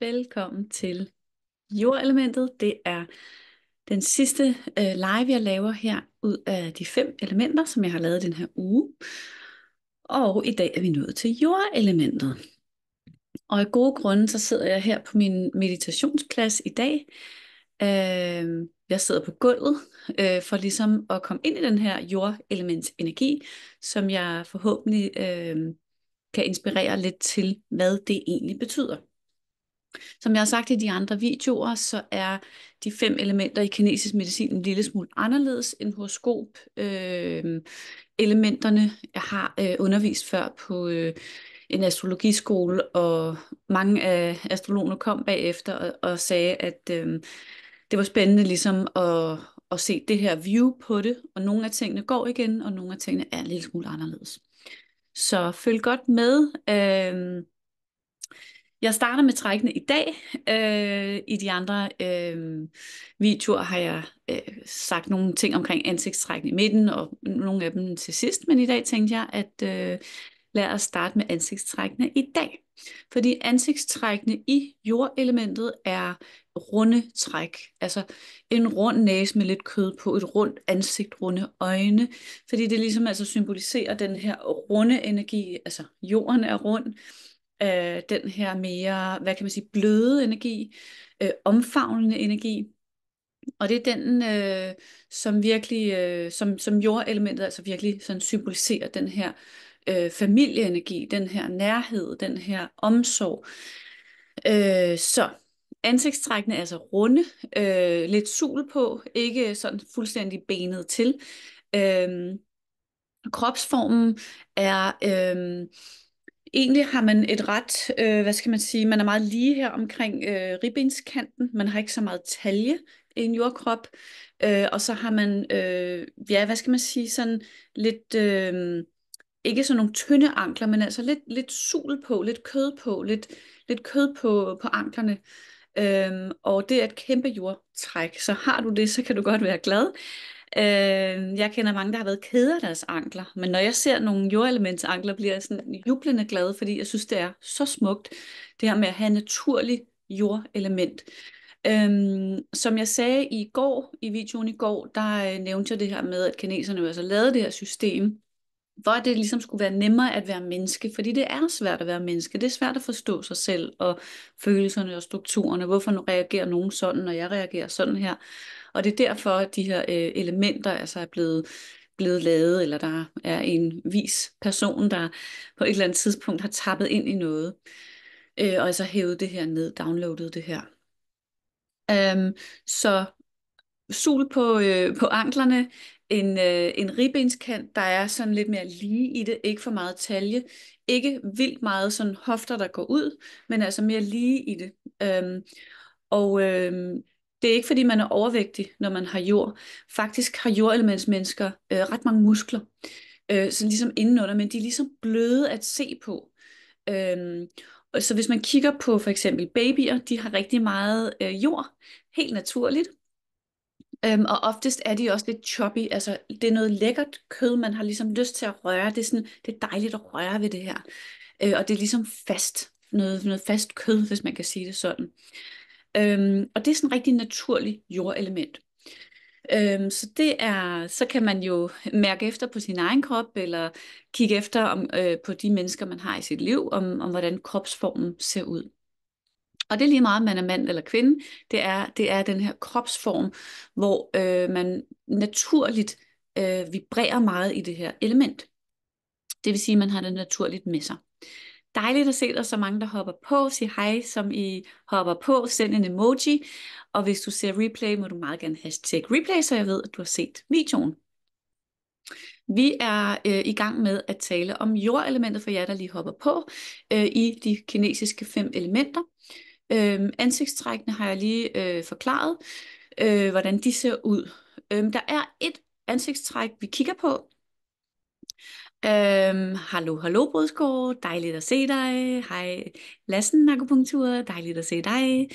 Velkommen til jordelementet. Det er den sidste live, jeg laver her ud af de 5 elementer, som jeg har lavet den her uge. Og i dag er vi nået til jordelementet. Og af gode grunde, så sidder jeg her på min meditationsplads i dag. Jeg sidder på gulvet for ligesom at komme ind i den her jordelements energi, som jeg forhåbentlig kan inspirere lidt til, hvad det egentlig betyder. Som jeg har sagt i de andre videoer, så er de 5 elementer i kinesisk medicin en lille smule anderledes end horoskop. Elementerne, jeg har undervist før på en astrologiskole, og mange af astrologerne kom bagefter og sagde, at det var spændende ligesom at se det her view på det, og nogle af tingene går igen, og nogle af tingene er en lille smule anderledes. Så følg godt med. Jeg starter med trækkene i dag. I de andre videoer har jeg sagt nogle ting omkring ansigtstrækkene i midten, og nogle af dem til sidst. Men i dag tænkte jeg, at lad os starte med ansigtstrækkene i dag. Fordi ansigtstrækkene i jordelementet er runde træk. Altså en rund næse med lidt kød på, et rundt ansigt, runde øjne. Fordi det ligesom altså symboliserer den her runde energi. Altså jorden er rund. Den her mere, hvad kan man sige, bløde energi, omfavnende energi. Og det er den, som virkelig, som jordelementet altså virkelig sådan symboliserer den her familieenergi, den her nærhed, den her omsorg. Så ansigtstrækkene er altså runde, lidt sul på, ikke sådan fuldstændig benet til. Kropsformen er egentlig har man et ret, hvad skal man sige, man er meget lige her omkring ribbenskanten, man har ikke så meget talje i en jordkrop, og så har man, ja, hvad skal man sige, sådan lidt, ikke sådan nogle tynde ankler, men altså lidt sul på, lidt kød på, lidt kød på anklerne. Og det er et kæmpe jordtræk, så har du det, så kan du godt være glad. Jeg kender mange, der har været kede af deres ankler, men når jeg ser nogle jordelements ankler, bliver jeg sådan jublende glad, fordi jeg synes, det er så smukt, det her med at have naturlig jordelement. Som jeg sagde i går, i videoen i går, der nævnte jeg det her med, at kineserne jo altså lavede det her system, hvor det ligesom skulle være nemmere at være menneske, fordi det er svært at være menneske. Det er svært at forstå sig selv og følelserne og strukturerne. Hvorfor nu reagerer nogen sådan, når jeg reagerer sådan her? Og det er derfor, at de her elementer altså er blevet lavet, eller der er en vis person, der på et eller andet tidspunkt har tappet ind i noget, og altså hævet det her ned, downloadet det her. Så sul på anklerne, en ribbenskant, der er sådan lidt mere lige i det, ikke for meget talje, ikke vildt meget sådan hofter, der går ud, men altså mere lige i det. Det er ikke fordi man er overvægtig, når man har jord. Faktisk har jordelementsmennesker ret mange muskler, så ligesom indenunder, men de er ligesom bløde at se på. Så hvis man kigger på for eksempel babyer, de har rigtig meget jord, helt naturligt. Og oftest er de også lidt choppy, altså det er noget lækkert kød, man har ligesom lyst til at røre, det er, sådan, det er dejligt at røre ved det her. Og det er ligesom fast, noget fast kød, hvis man kan sige det sådan. Og det er sådan en rigtig naturlig jordelement. Så kan man jo mærke efter på sin egen krop, eller kigge efter på de mennesker, man har i sit liv, om hvordan kropsformen ser ud. Og det er lige meget, om man er mand eller kvinde. Det er den her kropsform, hvor man naturligt vibrerer meget i det her element. Det vil sige, at man har det naturligt med sig. Dejligt at se dig, så mange der hopper på. Sig hej, som I hopper på. Send en emoji. Og hvis du ser replay, må du meget gerne hashtag replay, så jeg ved, at du har set videoen. Vi er i gang med at tale om jordelementet for jer, der lige hopper på i de kinesiske 5 elementer. Ansigtstrækkene har jeg lige forklaret, hvordan de ser ud. Der er et ansigtstræk, vi kigger på. Hallo Brudskår, dejligt at se dig. Hej Lassen Akupunktur, dejligt at se dig.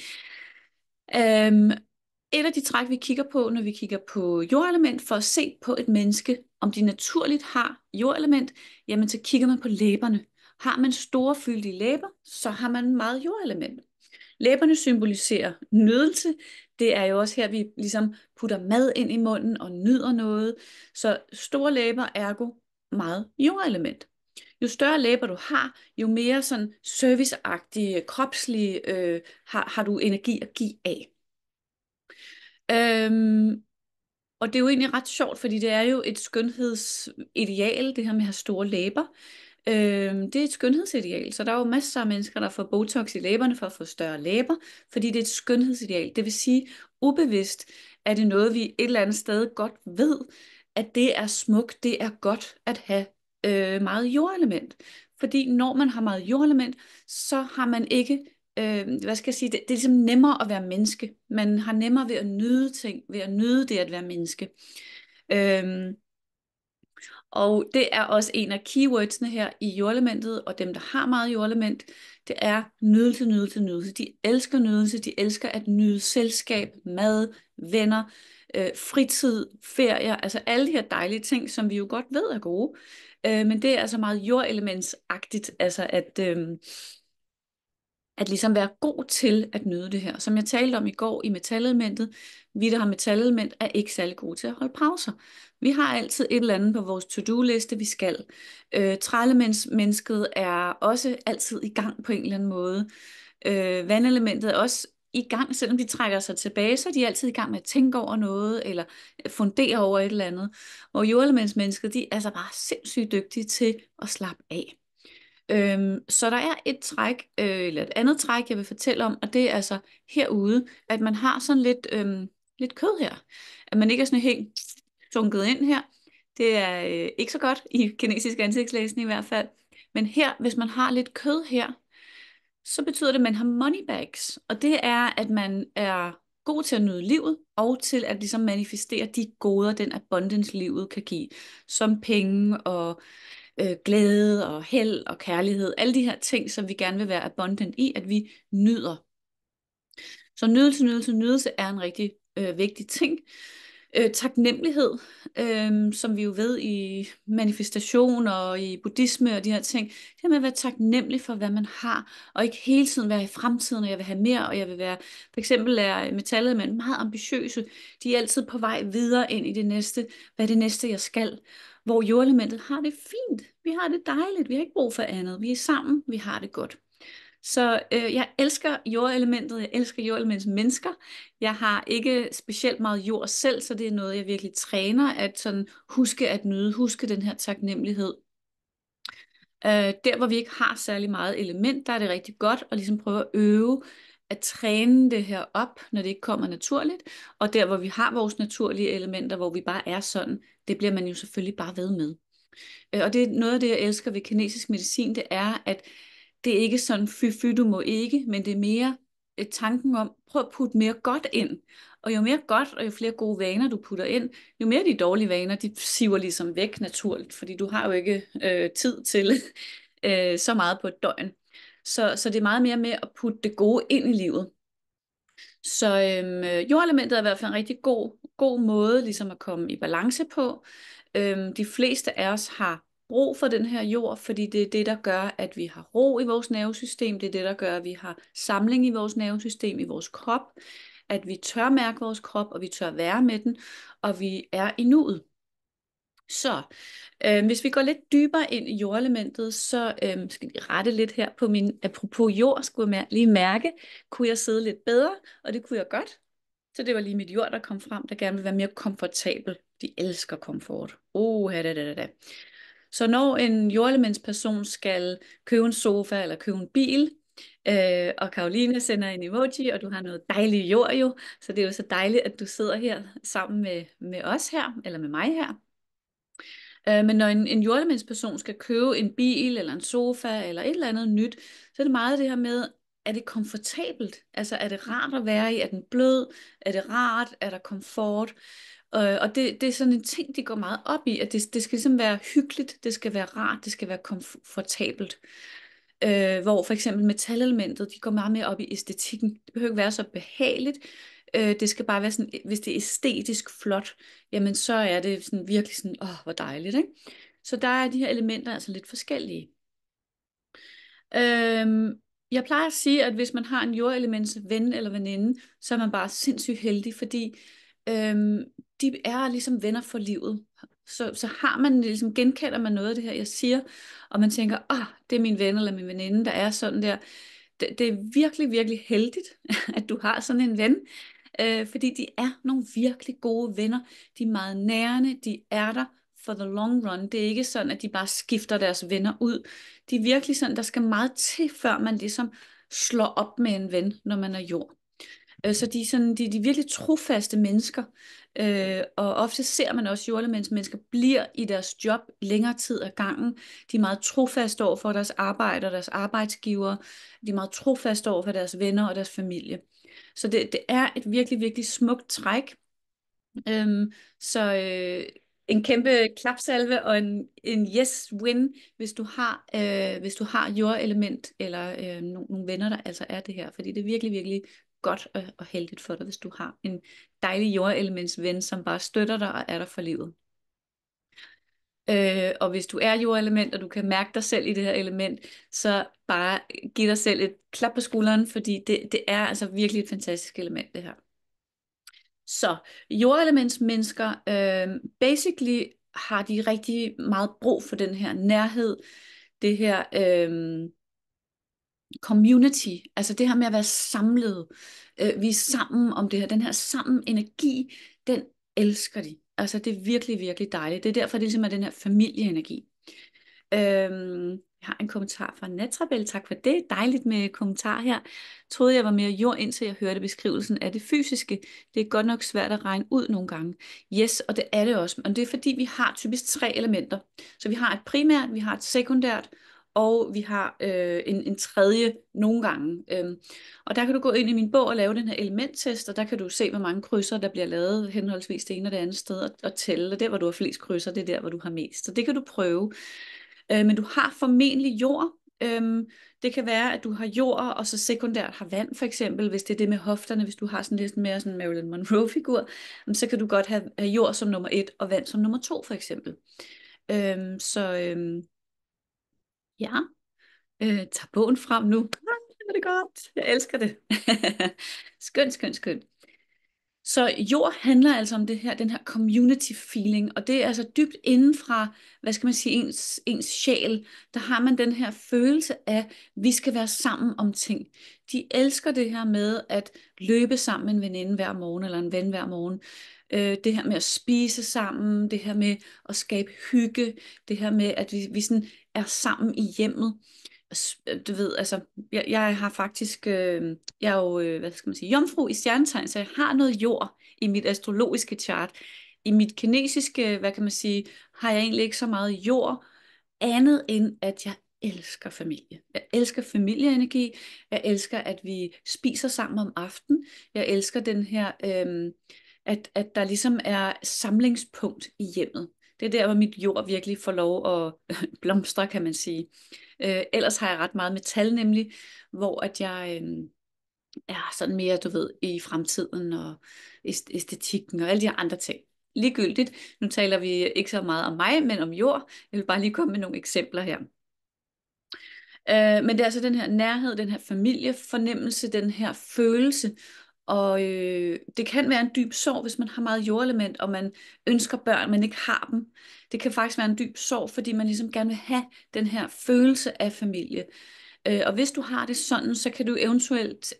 Et af de træk, vi kigger på, når vi kigger på jordelement, for at se på et menneske, om de naturligt har jordelement, jamen så kigger man på læberne. Har man store fyldige læber, så har man meget jordelement. Læberne symboliserer nydelse. Det er jo også her, vi ligesom putter mad ind i munden og nyder noget. Så store læber, ergo meget jordelement. Jo større læber du har, jo mere sådan serviceagtige, kropslige har du energi at give af. Og det er jo egentlig ret sjovt, fordi det er jo et skønhedsideal, det her med at have store læber. Det er et skønhedsideal, så der er jo masser af mennesker, der får Botox i læberne for at få større læber, fordi det er et skønhedsideal. Det vil sige, ubevidst er det noget, vi et eller andet sted godt ved, at det er smukt, det er godt at have meget jordelement. Fordi når man har meget jordelement, så har man ikke, hvad skal jeg sige, det er ligesom nemmere at være menneske. Man har nemmere ved at nyde ting, ved at nyde det at være menneske. Og det er også en af keywordsene her i jordelementet, og dem, der har meget jordelement, det er nydelse, nydelse, nydelse. De elsker nydelse, de elsker at nyde selskab, mad, venner, fritid, ferier, altså alle de her dejlige ting, som vi jo godt ved er gode. Men det er altså meget jordelementsagtigt, altså at ligesom være god til at nyde det her. Som jeg talte om i går i metalelementet, vi der har metalelement er ikke særlig gode til at holde pauser. Vi har altid et eller andet på vores to-do-liste, vi skal. Trælementsmennesket er også altid i gang på en eller anden måde. Vandelementet er også i gang, selvom de trækker sig tilbage, så er de altid i gang med at tænke over noget, eller fundere over et eller andet. Og jordelementsmennesket, de er altså bare sindssygt dygtige til at slappe af. Så der er et træk, eller et andet træk, jeg vil fortælle om, og det er altså herude, at man har sådan lidt kød her. At man ikke er sådan helt sunket ind her. Det er ikke så godt i kinesisk ansigtslæsning i hvert fald. Men her, hvis man har lidt kød her, så betyder det, at man har money bags. Og det er, at man er god til at nyde livet, og til at ligesom manifestere de goder, den abundance livet kan give. Som penge og glæde og held og kærlighed. Alle de her ting, som vi gerne vil være abundant i, at vi nyder. Så nydelse, nydelse, nydelse er en rigtig vigtig ting. Taknemmelighed, som vi jo ved i manifestation og i buddhisme og de her ting, det her med at være taknemmelig for, hvad man har, og ikke hele tiden være i fremtiden, og jeg vil have mere, og jeg vil være, for eksempel er metalelement meget ambitiøse, de er altid på vej videre ind i det næste, hvad er det næste, jeg skal, hvor jordelementet har det fint, vi har det dejligt, vi har ikke brug for andet, vi er sammen, vi har det godt. Så jeg elsker jordelementet, jeg elsker jordelements mennesker. Jeg har ikke specielt meget jord selv, så det er noget, jeg virkelig træner, at sådan huske at nyde, huske den her taknemmelighed. Der, hvor vi ikke har særlig meget element, der er det rigtig godt at ligesom prøve at øve, at træne det her op, når det ikke kommer naturligt. Og der, hvor vi har vores naturlige elementer, hvor vi bare er sådan, det bliver man jo selvfølgelig bare ved med. Og det er noget af det, jeg elsker ved kinesisk medicin, det er, at det er ikke sådan, fy, du må ikke, men det er mere tanken om, prøv at putte mere godt ind. Og jo mere godt, og jo flere gode vaner, du putter ind, jo mere de dårlige vaner, de siver ligesom væk naturligt, fordi du har jo ikke tid til så meget på et døgn. Så det er meget mere med at putte det gode ind i livet. Så jordelementet er i hvert fald en rigtig god måde ligesom at komme i balance på. De fleste af os har brug for den her jord, fordi det er det, der gør, at vi har ro i vores nervesystem. Det er det, der gør, at vi har samling i vores nervesystem, i vores krop. At vi tør mærke vores krop, og vi tør være med den, og vi er i nuet. Så hvis vi går lidt dybere ind i jordelementet, så skal vi rette lidt her på min, apropos jord, skulle jeg lige mærke, kunne jeg sidde lidt bedre, og det kunne jeg godt. Så det var lige mit jord, der kom frem, der gerne vil være mere komfortabel. De elsker komfort. Da. Så når en jordelementsperson skal købe en sofa eller købe en bil, og Karoline sender en emoji, og du har noget dejligt jord jo, så det er jo så dejligt, at du sidder her sammen med os her, eller med mig her. Men når en jordementsperson skal købe en bil, eller en sofa, eller et eller andet nyt, så er det meget det her med, er det komfortabelt? Altså er det rart at være i? Er den blød? Er det rart? Er der komfort? Og det er sådan en ting, de går meget op i, at det skal ligesom være hyggeligt, det skal være rart, det skal være komfortabelt. Hvor for eksempel metalelementet, de går meget mere op i æstetikken. Det behøver ikke være så behageligt. Det skal bare være sådan, hvis det er æstetisk flot, jamen så er det sådan virkelig sådan, hvor dejligt, ikke? Så der er de her elementer altså lidt forskellige. Jeg plejer at sige, at hvis man har en jordelements ven eller veninde, så er man bare sindssygt heldig, fordi øhm, de er ligesom venner for livet. Så har man ligesom, genkender man noget af det her, jeg siger, og man tænker, det er min ven eller min veninde, der er sådan der. Det er virkelig, virkelig heldigt, at du har sådan en ven, fordi de er nogle virkelig gode venner. De er meget nærende, de er der for the long run. Det er ikke sådan, at de bare skifter deres venner ud. De er virkelig sådan, der skal meget til, før man ligesom slår op med en ven, når man er jord. Så de er, sådan, de er virkelig trofaste mennesker, og ofte ser man også mennesker bliver i deres job længere tid ad gangen. De er meget trofaste over for deres arbejde og deres arbejdsgiver. De er meget trofaste over for deres venner og deres familie. Så det er et virkelig, virkelig smukt træk. Øhm, så en kæmpe klapsalve og en yes win, hvis du har jordelement eller nogle venner, der altså er det her. Fordi det er virkelig, virkelig godt og heldigt for dig, hvis du har en dejlig jordelementsven, som bare støtter dig og er der for livet. Og hvis du er jordelement, og du kan mærke dig selv i det her element, så bare giv dig selv et klap på skulderen, fordi det er altså virkelig et fantastisk element, det her. Så jordelementsmennesker, basically har de rigtig meget brug for den her nærhed, det her community, altså det her med at være samlet. Vi er sammen om det her, den her sammen energi, den elsker de. Altså det er virkelig, virkelig dejligt. Det er derfor, det ligesom er den her familieenergi. Jeg har en kommentar fra Natrabel. Tak for det. Dejligt med kommentar her. Troede jeg var mere jord, indtil jeg hørte beskrivelsen af det fysiske. Det er godt nok svært at regne ud nogle gange. Yes, og det er det også. Og det er fordi, vi har typisk 3 elementer. Så vi har et primært, vi har et sekundært, og vi har en tredje nogle gange. Og der kan du gå ind i min bog og lave den her elementtest, og der kan du se, hvor mange krydser, der bliver lavet henholdsvis det ene og det andet sted, og tælle. Og der, hvor du har flest krydser, det er der, hvor du har mest. Så det kan du prøve. Men du har formentlig jord. Det kan være, at du har jord, og så sekundært har vand, for eksempel, hvis det er det med hofterne, hvis du har sådan lidt mere sådan Marilyn Monroe-figur, så kan du godt have jord som nummer 1, og vand som nummer 2, for eksempel. Ja, tag bogen frem nu. Det er det godt. Jeg elsker det. Skønt, skønt, skønt. Så jord handler altså om det her, den her community feeling, og det er altså dybt inden fra, hvad skal man sige, ens sjæl, der har man den her følelse af, at vi skal være sammen om ting. De elsker det her med at løbe sammen med en veninde hver morgen, eller en ven hver morgen. Det her med at spise sammen, det her med at skabe hygge, det her med, at vi sådan er sammen i hjemmet. Du ved, altså, jeg har faktisk, jeg er jo, hvad skal man sige, jomfru i stjernetegn, så jeg har noget jord i mit astrologiske chart. I mit kinesiske, hvad kan man sige, har jeg egentlig ikke så meget jord, andet end at jeg elsker familie. Jeg elsker familieenergi, jeg elsker, at vi spiser sammen om aftenen, jeg elsker den her, at der ligesom er samlingspunkt i hjemmet. Det er der, hvor mit jord virkelig får lov at blomstre, kan man sige. Ellers har jeg ret meget metal nemlig, hvor at jeg er sådan mere, du ved, i fremtiden og æstetikken og alle de andre ting. Ligegyldigt, nu taler vi ikke så meget om mig, men om jord. Jeg vil bare lige komme med nogle eksempler her. Men det er altså den her nærhed, den her familiefornemmelse, den her følelse. Og det kan være en dyb sorg, hvis man har meget jordelement, og man ønsker børn, men ikke har dem. Det kan faktisk være en dyb sorg, fordi man ligesom gerne vil have den her følelse af familie. Og hvis du har det sådan, så kan du eventuelt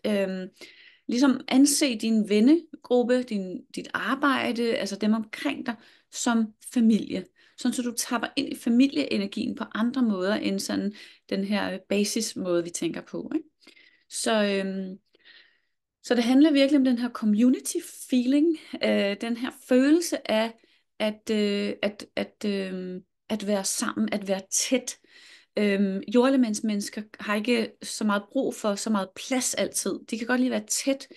ligesom anse din vennegruppe, dit arbejde, altså dem omkring dig, som familie. Sådan så du tapper ind i familieenergien på andre måder, end sådan den her basismåde, vi tænker på. Ikke? Så det handler virkelig om den her community feeling, den her følelse af at være sammen, at være tæt. Jordelementsmennesker har ikke så meget brug for så meget plads altid. De kan godt lide at være tæt.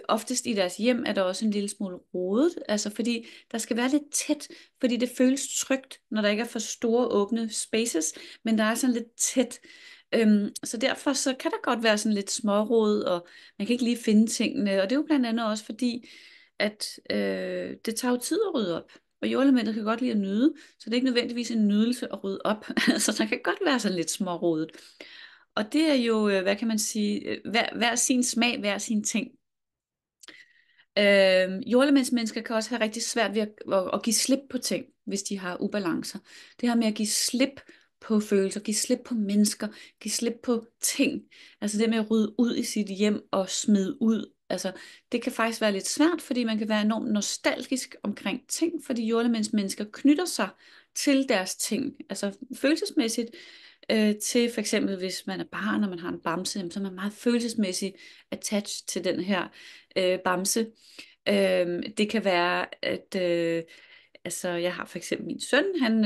Oftest i deres hjem er der også en lille smule rodet, altså fordi der skal være lidt tæt, fordi det føles trygt, når der ikke er for store åbne spaces, men der er sådan lidt tæt. Så derfor så kan der godt være sådan lidt smårodet, og man kan ikke lige finde tingene, og det er jo blandt andet også fordi, at det tager jo tid at rydde op. Og jordelementet kan godt lide at nyde, så det er ikke nødvendigvis en nydelse at rydde op. Så der kan godt være sådan lidt smårodet. Og det er jo, hvad kan man sige, hver sin smag, hver sin ting. Jordelementsmennesker kan også have rigtig svært ved at give slip på ting, hvis de har ubalancer. Det her med at give slip på følelser, give slip på mennesker, give slip på ting. Altså det med at rydde ud i sit hjem og smide ud. Altså det kan faktisk være lidt svært, fordi man kan være enormt nostalgisk omkring ting, fordi jordelementsmennesker knytter sig til deres ting. Altså følelsesmæssigt til for eksempel hvis man er barn og man har en bamse, så er man meget følelsesmæssigt attached til den her bamse. Det kan være, at altså, jeg har for eksempel min søn, han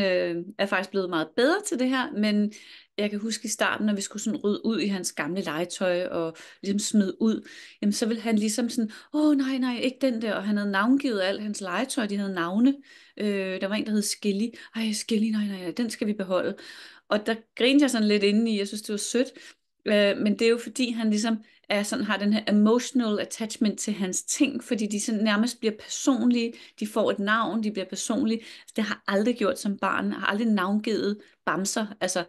er faktisk blevet meget bedre til det her, men jeg kan huske i starten, når vi skulle sådan rydde ud i hans gamle legetøj og ligesom smide ud, jamen så ville han ligesom sådan, nej, nej, ikke den der, og han havde navngivet alt hans legetøj, de havde navne. Der var en, der hed Skilly. Ej, Skilly, nej, nej, den skal vi beholde. Og der grinede jeg sådan lidt indeni, jeg synes, det var sødt. Men det er jo fordi, han ligesom er sådan, har den her emotional attachment til hans ting, fordi de sådan nærmest bliver personlige, de får et navn, de bliver personlige. Altså, det har jeg aldrig gjort som barn, jeg har aldrig navngivet bamser. Altså,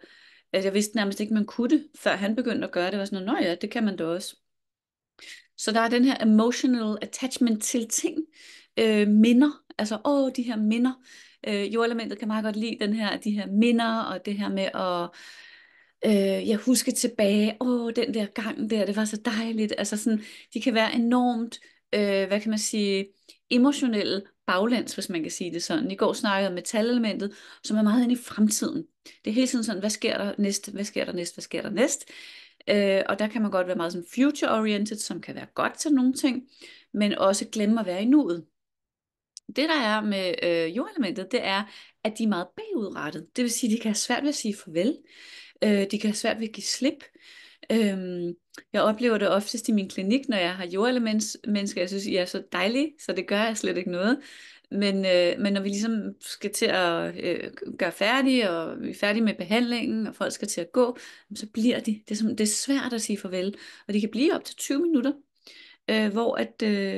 jeg vidste nærmest ikke, man kunne det, før han begyndte at gøre det. Det var sådan noget, ja, det kan man da også. Så der er den her emotional attachment til ting, minder, altså de her minder. Jordelementet kan meget godt lide de her minder, og det her med at jeg husker tilbage, den der gang der, det var så dejligt. Altså sådan, de kan være enormt, hvad kan man sige, emotionelle baglæns, hvis man kan sige det sådan. I går snakkede jeg om metalelementet, som er meget inde i fremtiden. Det er hele tiden sådan, hvad sker der næst, hvad sker der næst, hvad sker der næst? Og der kan man godt være meget sådan future-oriented, som kan være godt til nogle ting, men også glemme at være i nuet. Det der er med jordelementet, det er, at de er meget bagudrettet. Det vil sige, at de kan have svært ved at sige farvel. De kan have svært ved at give slip. Jeg oplever det oftest i min klinik, når jeg har jordelements-mennesker. Jeg synes, I er så dejlige, så det gør jeg slet ikke noget. Men når vi ligesom skal til at gøre færdige, og vi er færdige med behandlingen, og folk skal til at gå, så bliver de. Det er svært at sige farvel. Og de kan blive op til 20 minutter.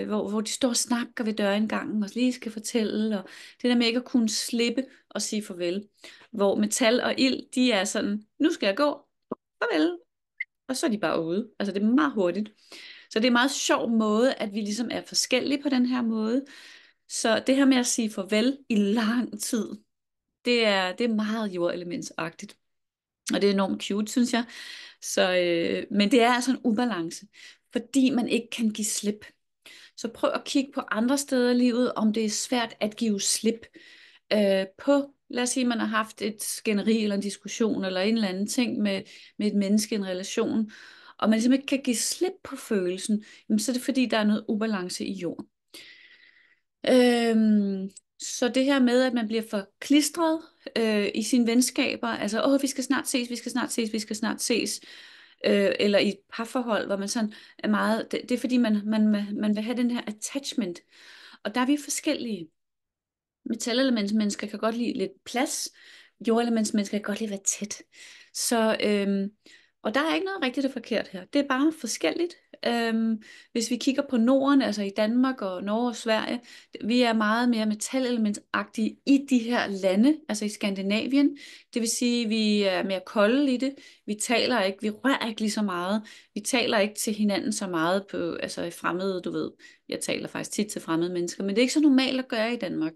Hvor de står og snakker ved dørindgangen og lige skal fortælle, og det der med ikke at kunne slippe og sige farvel. Hvor metal og ild, de er sådan, nu skal jeg gå, farvel, og så er de bare ude. Altså det er meget hurtigt. Så det er en meget sjov måde, at vi ligesom er forskellige på den her måde. Så det her med at sige farvel i lang tid, det er meget jordelementsagtigt. Og det er enormt cute, synes jeg. Men det er altså en ubalance, fordi man ikke kan give slip. Så prøv at kigge på andre steder i livet, om det er svært at give slip lad os sige, man har haft et skænderi eller en diskussion eller en eller anden ting med et menneske, en relation, og man ligesom ikke kan give slip på følelsen, jamen, så er det fordi, der er noget ubalance i jorden. Så det her med, at man bliver for klistret i sine venskaber, altså, vi skal snart ses, vi skal snart ses, vi skal snart ses, eller i et parforhold, hvor man sådan er meget, det er fordi, man vil have den her attachment, og der er vi forskellige. Metalementsmennesker kan godt lide lidt plads, jordelementsmennesker kan godt lide at være tæt. Så, og der er ikke noget rigtigt og forkert her. Det er bare forskelligt. Hvis vi kigger på Norden, altså i Danmark og Norge og Sverige, vi er meget mere metalelementsagtige i de her lande, altså i Skandinavien. Det vil sige, at vi er mere kolde i det. Vi taler ikke, vi rører ikke lige så meget. Vi taler ikke til hinanden så meget på, altså i fremmede, du ved. Jeg taler faktisk tit til fremmede mennesker, men det er ikke så normalt at gøre i Danmark.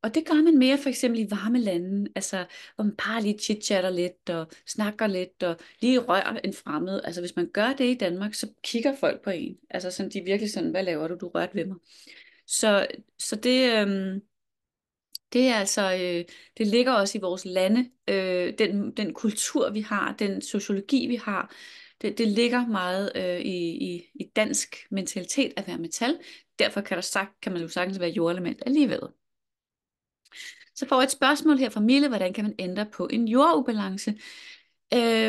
Og det gør man mere for eksempel i varme lande, altså hvor man bare lige chitchatter lidt og snakker lidt og lige rører en fremmed. Altså hvis man gør det i Danmark, så kigger folk på en. Altså sådan, de er virkelig sådan, hvad laver du? Du rørte ved mig. Så det er altså, det ligger også i vores lande, den kultur vi har, den sociologi vi har, det ligger meget i dansk mentalitet at være metal. Derfor kan man jo sagtens være jordelement alligevel. Så får jeg et spørgsmål her fra Mille, hvordan kan man ændre på en jordubalance?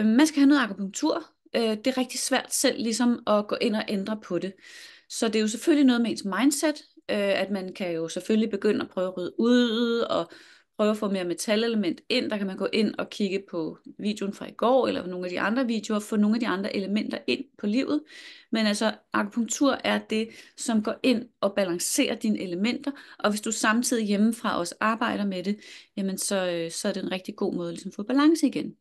Man skal have noget akupunktur. Det er rigtig svært selv ligesom at gå ind og ændre på det. Så det er jo selvfølgelig noget med ens mindset, at man kan jo selvfølgelig begynde at prøve at rydde ud og prøve at få mere metalelement ind. Der kan man gå ind og kigge på videoen fra i går, eller nogle af de andre videoer, få nogle af de andre elementer ind på livet. Men altså, akupunktur er det, som går ind og balancerer dine elementer, og hvis du samtidig hjemmefra også arbejder med det, jamen så er det en rigtig god måde ligesom at få balance igen.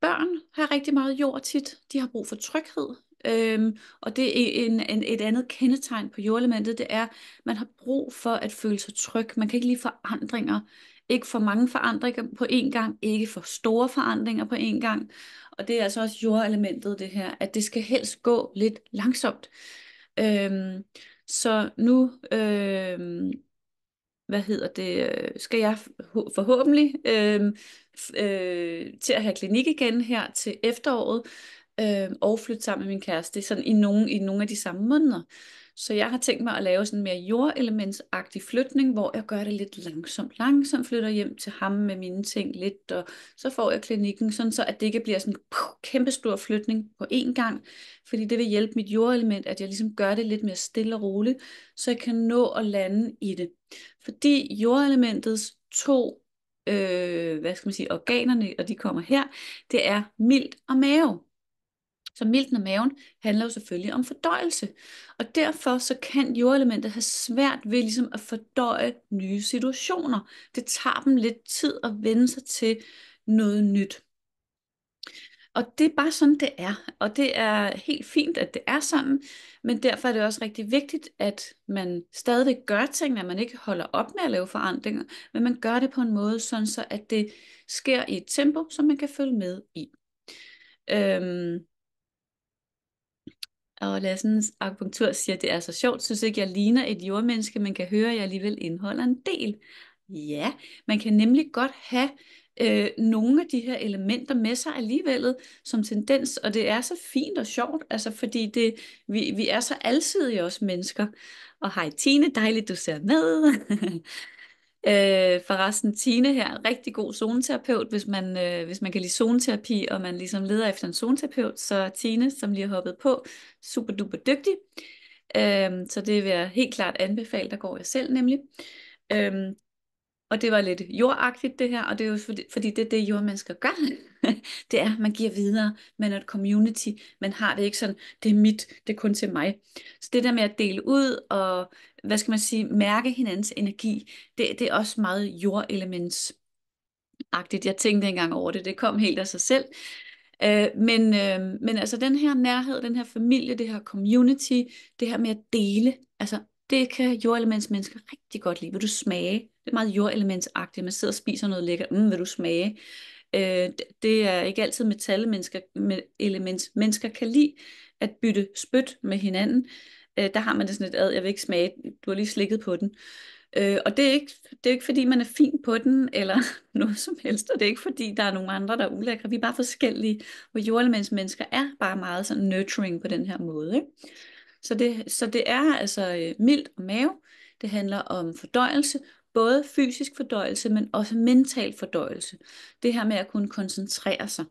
Børn har rigtig meget jord tit. De har brug for tryghed. Og det er et andet kendetegn på jordelementet, det er, at man har brug for at føle sig tryg. Man kan ikke lide forandringer. Ikke for mange forandringer på én gang, ikke for store forandringer på én gang. Og det er altså også jordelementet, det her, at det skal helst gå lidt langsomt. Så nu skal jeg forhåbentlig til at have klinik igen her til efteråret og flytte sammen med min kæreste sådan i nogle af de samme måneder. Så jeg har tænkt mig at lave sådan en mere jordelementsagtig flytning, hvor jeg gør det lidt langsomt flytter hjem til ham med mine ting lidt, og så får jeg klinikken, sådan så at det ikke bliver sådan en kæmpestor flytning på én gang, fordi det vil hjælpe mit jordelement, at jeg ligesom gør det lidt mere stille og roligt, så jeg kan nå at lande i det. Fordi jordelementets to organerne, og de kommer her, det er milt og mave. Så milten og maven handler jo selvfølgelig om fordøjelse. Og derfor så kan jordelementet have svært ved ligesom at fordøje nye situationer. Det tager dem lidt tid at vende sig til noget nyt. Og det er bare sådan, det er. Og det er helt fint, at det er sådan. Men derfor er det også rigtig vigtigt, at man stadigvæk gør tingene, at man ikke holder op med at lave forandringer, men man gør det på en måde, sådan så at det sker i et tempo, som man kan følge med i. Og Lassens akupunktur siger, at det er så sjovt. Synes ikke, jeg ligner et jordmenneske, men kan høre, at jeg alligevel indeholder en del. Ja, man kan nemlig godt have nogle af de her elementer med sig alligevel som tendens, og det er så fint og sjovt, altså fordi vi er så alsidige også mennesker. Og hej Tine, dejligt du ser med. Forresten Tine her, rigtig god zoneterapeut, hvis man kan lide zoneterapi, og man ligesom leder efter en zoneterapeut, så Tine, som lige har hoppet på, super duper dygtig. Så det vil jeg helt klart anbefale, der går jeg selv nemlig. Og det var lidt jordagtigt det her, og det er jo fordi det er det jordmennesker gør. Det er, man giver videre, man er et community, man har det ikke sådan, det er mit, det er kun til mig. Så det der med at dele ud og, mærke hinandens energi, det er også meget jordelementsagtigt. Jeg tænkte engang over det, det kom helt af sig selv. Men altså den her nærhed, den her familie, det her community, det her med at dele, altså det kan jordelementsmennesker rigtig godt lide. Vil du smage? Det er meget jordelementsagtigt. Man sidder og spiser noget lækkert. Vil du smage? Det er ikke altid mennesker kan lide at bytte spyt med hinanden. Der har man det sådan lidt, jeg vil ikke smage, du har lige slikket på den. Og det er ikke fordi man er fin på den eller noget som helst, og det er ikke fordi der er nogle andre der er ulækre. Vi er bare forskellige, hvor jordelementsmennesker er bare meget sådan nurturing på den her måde, ikke? Så det er altså mildt og mave. Det handler om fordøjelse, både fysisk fordøjelse, men også mental fordøjelse. Det her med at kunne koncentrere sig.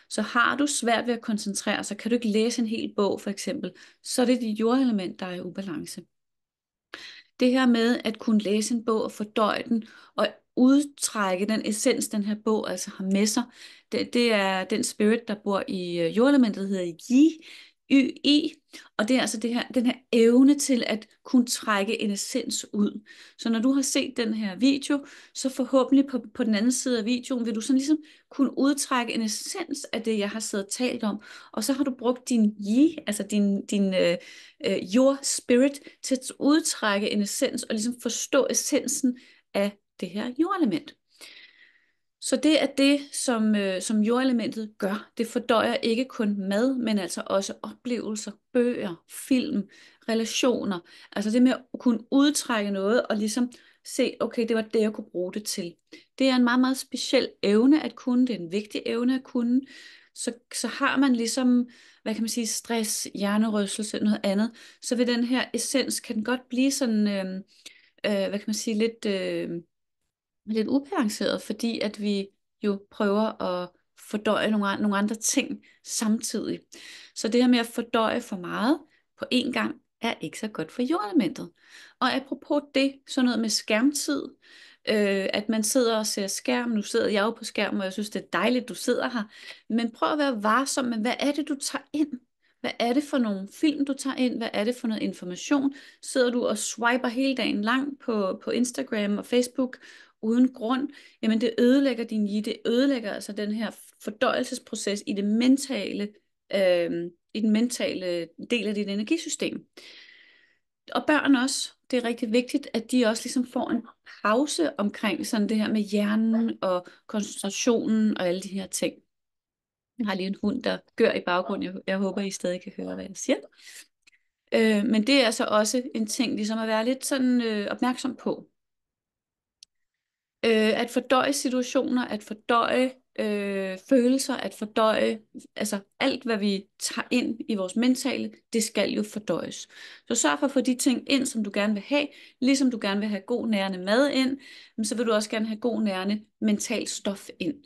Så har du svært ved at koncentrere sig, kan du ikke læse en hel bog for eksempel, så er det dit jordelement, der er i ubalance. Det her med at kunne læse en bog og fordøje den, og udtrække den essens, den her bog altså har med sig, det er den spirit, der bor i jordelementet, hedder Yi, og det er altså den her evne til at kunne trække en essens ud. Så når du har set den her video, så forhåbentlig på den anden side af videoen, vil du sådan ligesom kunne udtrække en essens af det, jeg har siddet og talt om. Og så har du brugt din Yi, altså din jordspirit, til at udtrække en essens, og ligesom forstå essensen af det her jordelement. Så det er det, som jordelementet gør. Det fordøjer ikke kun mad, men altså også oplevelser, bøger, film, relationer. Altså det med at kunne udtrække noget og ligesom se, okay, det var det, jeg kunne bruge det til. Det er en meget, meget speciel evne at kunne. Det er en vigtig evne at kunne. Så har man ligesom, stress, hjernerystelse, noget andet, så ved den her essens kan den godt blive sådan, lidt ubalanceret, fordi at vi jo prøver at fordøje nogle andre ting samtidig. Så det her med at fordøje for meget på én gang, er ikke så godt for jordelementet. Og apropos det, sådan noget med skærmtid, at man sidder og ser skærm. Nu sidder jeg jo på skærmen, og jeg synes, det er dejligt, du sidder her. Men prøv at være varsom med, hvad er det, du tager ind? Hvad er det for nogle film, du tager ind? Hvad er det for noget information? Sidder du og swiper hele dagen lang på Instagram og Facebook uden grund? Jamen det ødelægger din Yi, det ødelægger altså den her fordøjelsesproces i den mentale del af dit energisystem. Og børn også. Det er rigtig vigtigt, at de også ligesom får en pause omkring sådan det her med hjernen og koncentrationen og alle de her ting. Jeg har lige en hund, der gør i baggrunden. Jeg håber, I stadig kan høre, hvad jeg siger. Men det er altså også en ting, ligesom at være lidt sådan opmærksom på. At fordøje situationer, at fordøje følelser, at fordøje, altså alt hvad vi tager ind i vores mentale, det skal jo fordøjes. Så sørg for at få de ting ind, som du gerne vil have, ligesom du gerne vil have god nærende mad ind, men så vil du også gerne have god nærende mental stof ind.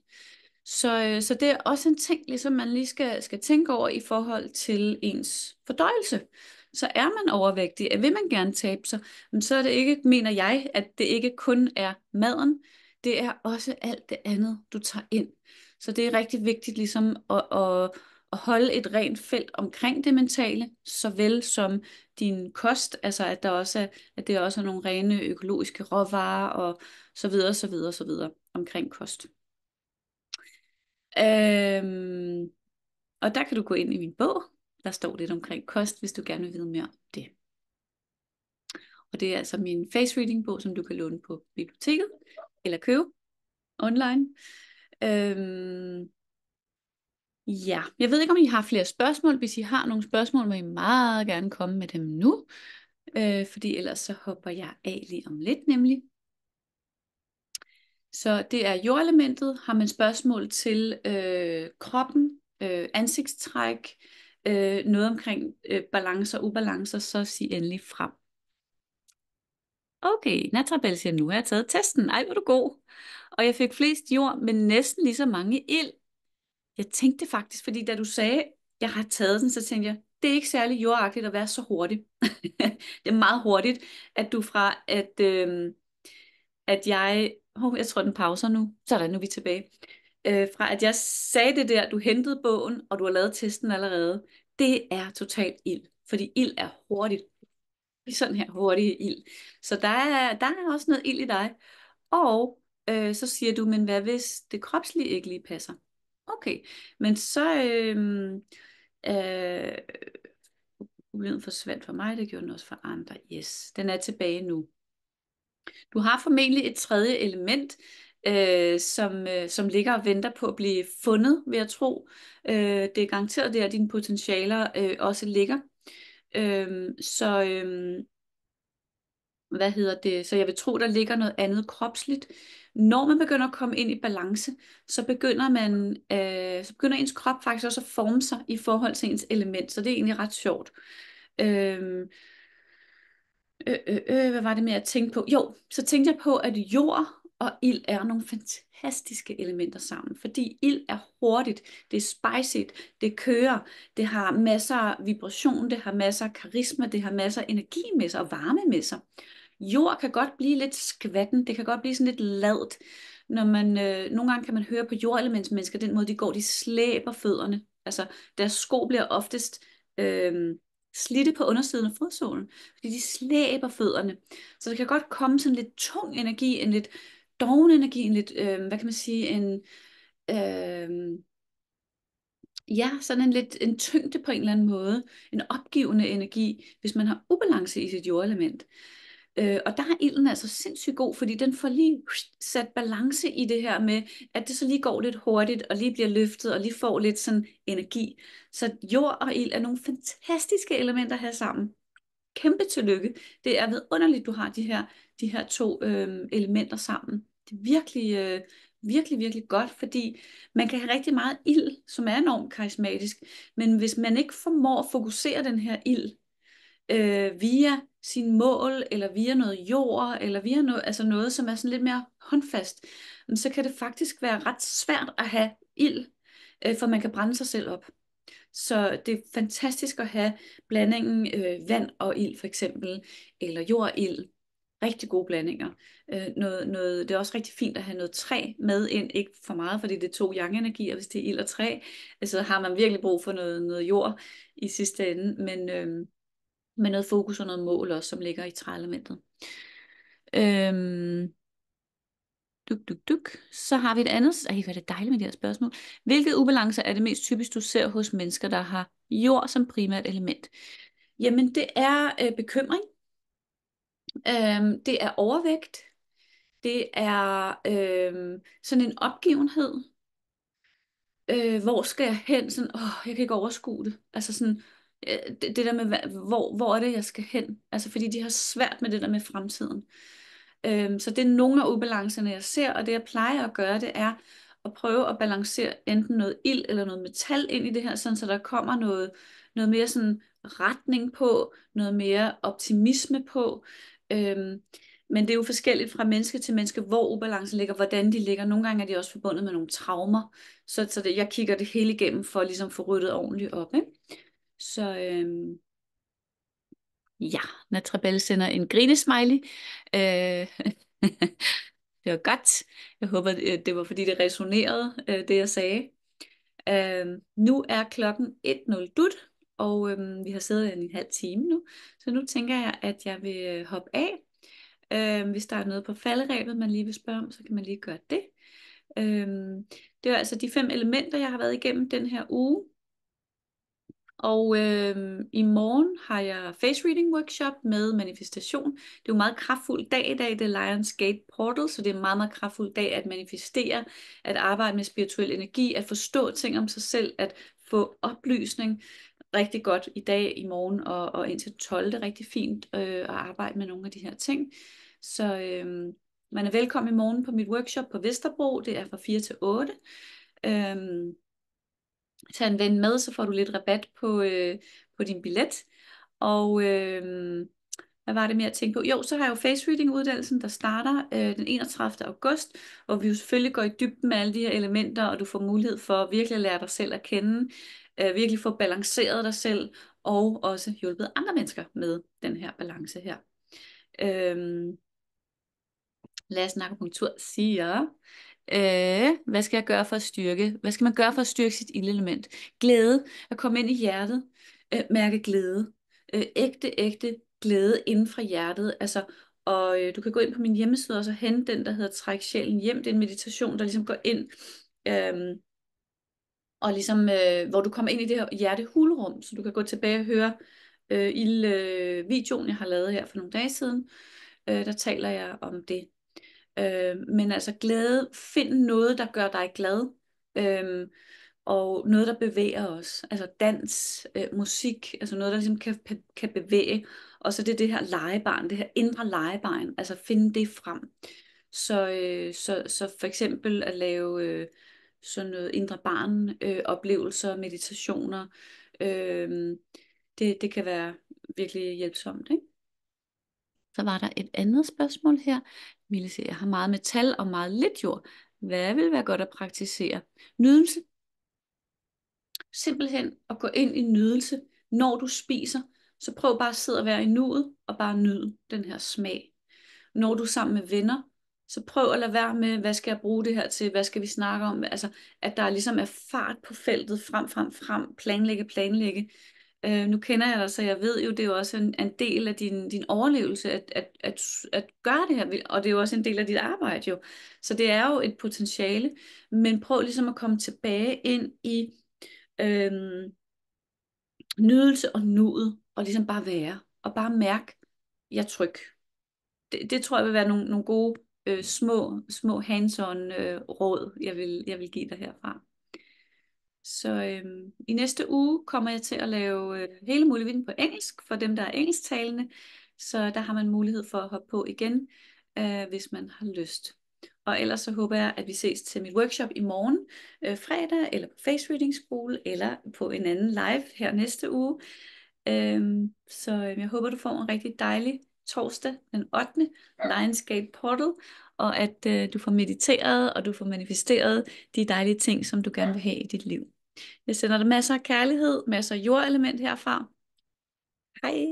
Så det er også en ting, ligesom man lige skal tænke over i forhold til ens fordøjelse. Så er man overvægtig, vil man gerne tabe sig, men så er det ikke, mener jeg, at det ikke kun er maden, det er også alt det andet, du tager ind. Så det er rigtig vigtigt ligesom at holde et rent felt omkring det mentale, såvel som din kost, altså at det også er nogle rene økologiske råvarer og så videre, så videre, så videre omkring kost. Og der kan du gå ind i min bog. Der står lidt omkring kost, hvis du gerne vil vide mere om det. Og det er altså min face reading bog, som du kan låne på biblioteket eller købe online. Ja, jeg ved ikke, om I har flere spørgsmål. Hvis I har nogle spørgsmål, må I meget gerne komme med dem nu. Fordi ellers så hopper jeg af lige om lidt nemlig. Så det er jordelementet. Har man spørgsmål til kroppen, ansigtstræk, noget omkring balancer og ubalancer, så sig endelig frem. Okay, Natrabel siger, nu har jeg taget testen. Ej, hvor er du god. Og jeg fik flest jord, men næsten lige så mange ild. Jeg tænkte faktisk, fordi da du sagde, jeg har taget den, så tænkte jeg, det er ikke særlig jordagtigt at være så hurtigt. Det er meget hurtigt, at du fra at jeg tror den pauser nu, sådan nu er vi tilbage. Fra at jeg sagde det der, du hentede bogen, og du har lavet testen allerede, det er totalt ild, fordi ild er hurtigt. Det er sådan her hurtige ild. Så der er også noget ild i dig. Og så siger du, men hvad hvis det kropslige ikke lige passer? Okay, men så ulyden forsvandt for mig, det gjorde den også for andre. Yes, den er tilbage nu. Du har formentlig et tredje element, som ligger og venter på at blive fundet, vil jeg tro. Det er garanteret der, dine potentialer også ligger. Så jeg vil tro, der ligger noget andet kropsligt. Når man begynder at komme ind i balance, så begynder ens krop faktisk også at forme sig i forhold til ens element, så det er egentlig ret sjovt. Hvad var det med at tænke på? Jo, så tænkte jeg på, at jord og ild er nogle fantastiske elementer sammen, fordi ild er hurtigt, det er spicy, det kører, det har masser af vibration, det har masser af karisma, det har masser af energi med sig og varme med sig. Jord kan godt blive lidt skvatten, det kan godt blive sådan lidt ladt. Nogle gange kan man høre på jordelementsmennesker, den måde de går, de slæber fødderne. Altså deres sko bliver oftest slidte på undersiden af fodsålen, fordi de slæber fødderne. Så der kan godt komme sådan lidt tung energi, en lidt doven energi, en lidt, hvad kan man sige, sådan en tyngde på en eller anden måde, en opgivende energi, hvis man har ubalance i sit jordelement. Og der er ilden altså sindssygt god, fordi den får lige sat balance i det her med, at det så lige går lidt hurtigt, og lige bliver løftet, og lige får lidt sådan energi. Så jord og ild er nogle fantastiske elementer at have sammen. Kæmpe tillykke. Det er vidunderligt, du har de her to elementer sammen. Det er virkelig, virkelig, virkelig godt, fordi man kan have rigtig meget ild, som er enormt karismatisk, men hvis man ikke formår at fokusere den her ild, via sin mål, eller via noget jord, eller via noget, som er sådan lidt mere håndfast, så kan det faktisk være ret svært at have ild, for man kan brænde sig selv op. Så det er fantastisk at have blandingen vand og ild for eksempel, eller jord og ild. Rigtig gode blandinger. Det er også rigtig fint at have noget træ med ind, ikke for meget, fordi det er to yang-energier, hvis det er ild og træ, så har man virkelig brug for noget jord i sidste ende, men med noget fokus og noget mål også, som ligger i træelementet. Duk, duk, duk. Så har vi et andet. Ej, hvor er det dejligt med de her spørgsmål. Hvilke ubalancer er det mest typisk, du ser hos mennesker, der har jord som primært element? Jamen, det er bekymring. Det er overvægt. Det er sådan en opgivenhed. Hvor skal jeg hen? Sådan, jeg kan ikke overskue det. Altså sådan, det der med, hvor er det, jeg skal hen? Altså fordi de har svært med det der med fremtiden. Så det er nogle af ubalancerne, jeg ser, og det jeg plejer at gøre, det er at prøve at balancere enten noget ild eller noget metal ind i det her, sådan, så der kommer noget mere sådan retning på, noget mere optimisme på. Øhm, men det er jo forskelligt fra menneske til menneske, hvor ubalancen ligger, hvordan de ligger. Nogle gange er de også forbundet med nogle traumer, så jeg kigger det hele igennem for at ligesom få ryddet ordentligt op, ikke? Så ja, Natrabelle sender en grinesmiley. Øh, det var godt. Jeg håber, det var fordi det resonerede, det jeg sagde. Nu er klokken 1:00 dut, og vi har siddet i en halv time nu. Så nu tænker jeg, at jeg vil hoppe af. Hvis der er noget på falderebet, man lige vil spørge om, så kan man lige gøre det. Det er altså de 5 elementer, jeg har været igennem den her uge. Og i morgen har jeg face reading workshop med manifestation. Det er jo en meget kraftfuld dag i dag, det er Lions Gate Portal, så det er en meget, meget kraftfuld dag at manifestere, at arbejde med spirituel energi, at forstå ting om sig selv, at få oplysning rigtig godt i dag, i morgen og indtil 12. Det er rigtig fint at arbejde med nogle af de her ting. Så man er velkommen i morgen på mit workshop på Vesterbro, det er fra 4 til 8. Tag en ven med, så får du lidt rabat på din billet. Og hvad var det mere at tænke på? Jo, så har jeg jo face reading uddannelsen, der starter den 31. august, hvor vi jo selvfølgelig går i dybden med alle de her elementer, og du får mulighed for virkelig at lære dig selv at kende, virkelig få balanceret dig selv, og også hjulpet andre mennesker med den her balance her. Lad os snakke punktur siger, hvad skal jeg gøre for at styrke? Hvad skal man gøre for at styrke sit ildelement? Glæde, at komme ind i hjertet, mærke glæde. Ægte glæde inden fra hjertet. Altså, og du kan gå ind på min hjemmeside og så hente den, der hedder Træk sjælen hjem. Det er en meditation, der ligesom går ind, og ligesom, hvor du kommer ind i det her hjertehulrum, så du kan gå tilbage og høre i videoen, jeg har lavet her for nogle dage siden. Der taler jeg om det. Men altså glæde, find noget, der gør dig glad, og noget, der bevæger os. Altså dans, musik, altså noget, der ligesom kan bevæge. Og så det her legebarn, det her indre legebarn, altså finde det frem. Så for eksempel at lave sådan noget indre barn, oplevelser, meditationer, det kan være virkelig hjælpsomt, ikke? Så var der et andet spørgsmål her. Mille siger, jeg har meget metal og meget lidt jord. Hvad vil være godt at praktisere? Nydelse. Simpelthen at gå ind i nydelse, når du spiser. Så prøv bare at sidde og være i nuet og bare nyde den her smag. Når du er sammen med venner, så prøv at lade være med, hvad skal jeg bruge det her til? Hvad skal vi snakke om? Altså, at der ligesom er fart på feltet, frem, planlægge. Nu kender jeg dig, så jeg ved jo, det er jo også en del af din overlevelse at gøre det her, og det er jo også en del af dit arbejde jo. Så det er jo et potentiale, men prøv ligesom at komme tilbage ind i nydelse og nuet, og ligesom bare være, og bare mærke, jeg er tryg. Det tror jeg vil være nogle gode små hands-on råd, jeg vil give dig herfra. Så i næste uge kommer jeg til at lave hele muligheden på engelsk, for dem, der er engelsktalende. Så der har man mulighed for at hoppe på igen, hvis man har lyst. Og ellers så håber jeg, at vi ses til mit workshop i morgen, fredag, eller på Face Reading School, eller på en anden live her næste uge. Så jeg håber, du får en rigtig dejlig torsdag den 8. Lions Gate Portal, og at du får mediteret, og du får manifesteret de dejlige ting, som du gerne vil have i dit liv. Jeg sender dig masser af kærlighed, masser af jordelement herfra. Hej!